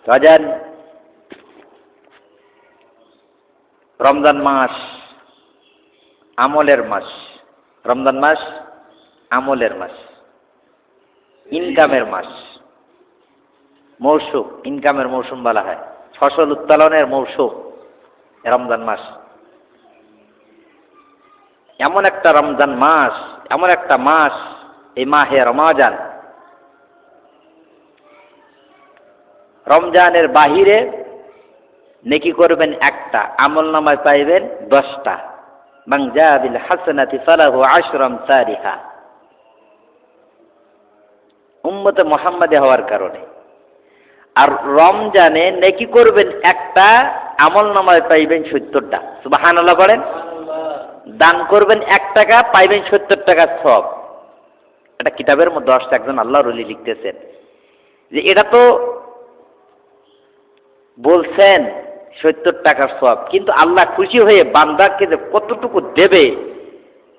রাজান রমজান মাস আমলের মাস। রমজান মাস আমলের মাস, ইনকামের মাস, মৌসুম, ইনকামের মৌসুম বলা হয়, ফসল উত্তোলনের মৌসুম রমজান মাস। এমন একটা রমজান মাস, এমন একটা মাস এই মাহে রমাজান, রমজানের বাহিরে নেকি করবেন একটা, আমল নামায় পাইবেন 10টা। মান জা বিল হাসানাতি ফালাহু আশরু আমসালিহা। উম্মতে মুহাম্মাদী হওয়ার কারণে। আর রমজানে নেকি করবেন একটা, আমল নামায় পাইবেন 70টা। সুবহানাল্লাহ বলেন। দান করবেন 1 টাকা, পাইবেন 70 টাকা সওয়াব। এটা কিতাবের মধ্যে আসছে, একজন আল্লাহর ওলি লিখতেছেন যে এটা তো বলছেন 70 টাকার সওয়াব, কিন্তু আল্লাহ খুশি হয়ে বান্দাকে যে কতটুকু দেবে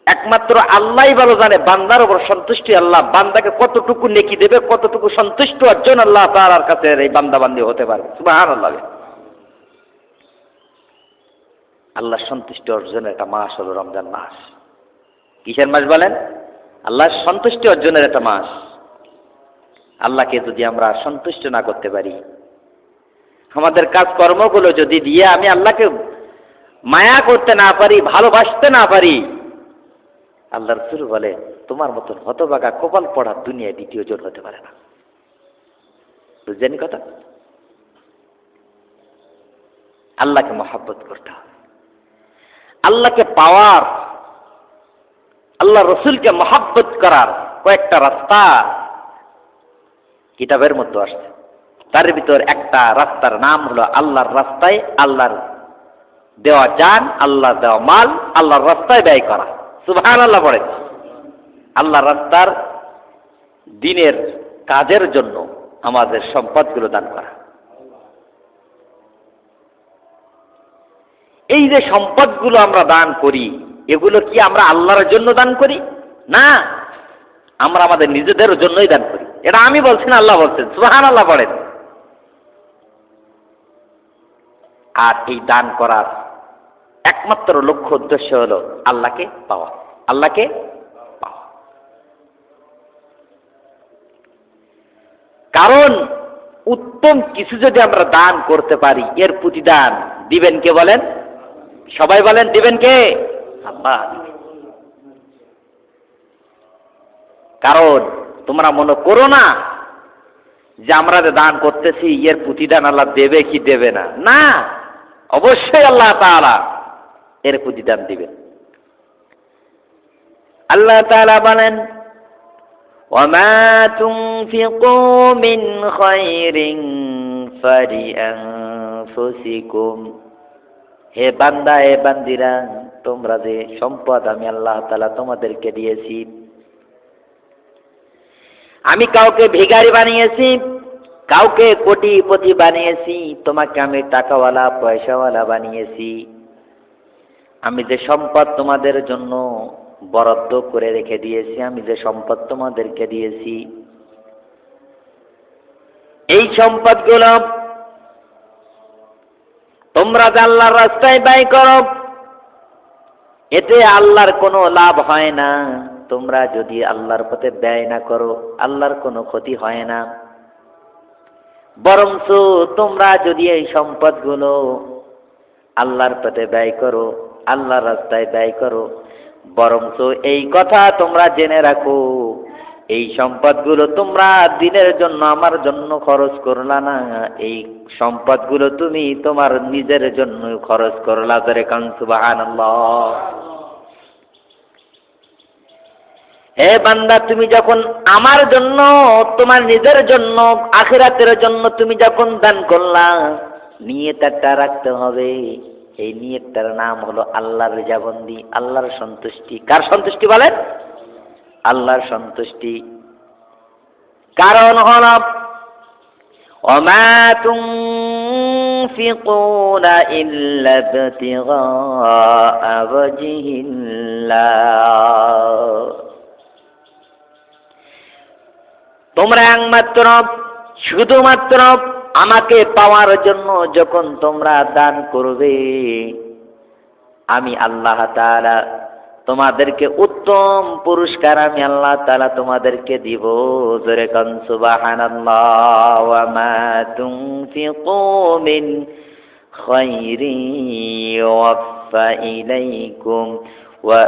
একমাত্র আল্লাহই ভালো জানে। বান্দার উপর সন্তুষ্টি আল্লাহ, বান্দাকে কতটুকু নেকি দেবে, কতটুকু সন্তুষ্ট অর্জন আল্লাহ তাআলার কাছে এই বান্দাবান্দি হতে পারবে। সুবহানাল্লাহ। আল্লাহ সন্তুষ্টি অর্জনের একটা মাস হলো রমজান মাস। কিসের মাস বলেন? আল্লাহর সন্তুষ্টি অর্জনের একটা মাস। আল্লাহকে যদি আমরা সন্তুষ্ট না করতে পারি, আমাদের কাজকর্মগুলো যদি দিয়ে আমি আল্লাহকে মায়া করতে না পারি, ভালোবাসতে না পারি, আল্লাহ রাসূল বলে তোমার মতন হতভাগা কপাল পড়া দুনিয়ায় দ্বিতীয় জন হতে পারে না। বুঝছেন কথা? আল্লাহকে মহব্বত করতে হবে। আল্লাহকে পাওয়ার, আল্লাহ রসুলকে মহব্বত করার কয়েকটা রাস্তা কিতাবের মধ্যে আসছে। তার ভিতর একটা রাস্তার নাম হলো আল্লাহর রাস্তায় আল্লাহর দেওয়া জান, আল্লাহ দেওয়া মাল আল্লাহর রাস্তায় ব্যয় করা। সুবহানাল্লাহ বলেন। আল্লাহর রাস্তার দিনের কাজের জন্য আমাদের সম্পদগুলো দান করা। এই যে সম্পদগুলো আমরা দান করি, এগুলো কি আমরা আল্লাহর জন্য দান করি? না, আমরা আমাদের নিজেদের জন্যই দান করি। এটা আমি বলছি না, আল্লাহ বলছেন। সুবহানাল্লাহ বলেন। আর এই দান করার একমাত্র লক্ষ্য উদ্দেশ্য হলো আল্লাহকে পাওয়া, আল্লাহকে পাওয়া। কারণ উত্তম কিছু যদি আমরা দান করতে পারি, এর প্রতিদান দিবেন কে বলেন? সবাই বলেন, দিবেন কে? আল্লাহ। কারণ তোমরা মনে করো না যে আমরা যে দান করতেছি এর প্রতিদান আল্লাহ দেবে কি দেবে না। না, অবশ্যই আল্লাহ তাআলা এর প্রতিদান দিবেন। আল্লাহ তাআলা বলেন, ওয়ামা তুনফিকু মিন খায়রিন ফালিআনফুসিকুম। হে বান্দা, হে বান্দিরা, তোমরা যে সম্পদ আমি আল্লাহ তাআলা তোমাদেরকে দিয়েছি, আমি কাউকে ভিখারি বানিয়েছি, কাউকে কোটিপতি বানিয়েছি, তোমাকে আমি টাকাওয়ালা পয়সাওয়ালা বানিয়েছি। আমি যে সম্পদ তোমাদের জন্য বরাদ্দ করে রেখে দিয়েছি, আমি যে সম্পদ তোমাদেরকে দিয়েছি, এই সম্পদগুলো তোমরা যে আল্লাহর রাস্তায় ব্যয় করো, এতে আল্লাহর কোনো লাভ হয় না। তোমরা যদি আল্লাহর পথে ব্যয় না করো, আল্লাহর কোনো ক্ষতি হয় না। বরঞ্চ তোমরা যদি এই সম্পদগুলো আল্লাহর পথে ব্যয় করো, আল্লাহর রাস্তায় ব্যয় করো, বরঞ্চ এই কথা তোমরা জেনে রাখো, এই সম্পদগুলো তোমরা দিনের জন্য আমার জন্য খরচ করলা না, এই সম্পদগুলো তুমি তোমার নিজের জন্য খরচ করলা। ধরে কান সুবহানাল্লাহ। হে বান্দা, তুমি যখন আমার জন্য, তোমার নিজের জন্য, আখিরাতের জন্য তুমি যখন দান করলা, নিয়তটা রাখতে হবে। এই নিয়তটার নাম হলো আল্লাহর রিজাবন্দি, আল্লাহর সন্তুষ্টি। কার সন্তুষ্টি বলেন? আল্লাহর সন্তুষ্টি। কারণ হলো ওমা তুনফিকুনা ইল্লা ইবতিগা ওয়াজহিল্লাহ। তোমরা একমাত্র শুধুমাত্র আমাকে পাওয়ার জন্য যখন তোমরা দান করবে, আমি আল্লাহ তাআলা তোমাদেরকে উত্তম পুরস্কার আমি আল্লাহ তাআলা তোমাদেরকে দিব। জোরে কান সুবহানাল্লাহ। ওয়া মা তুনফিকু মিন খায়রিন ইউওয়াফা ইলাইকুম ওয়া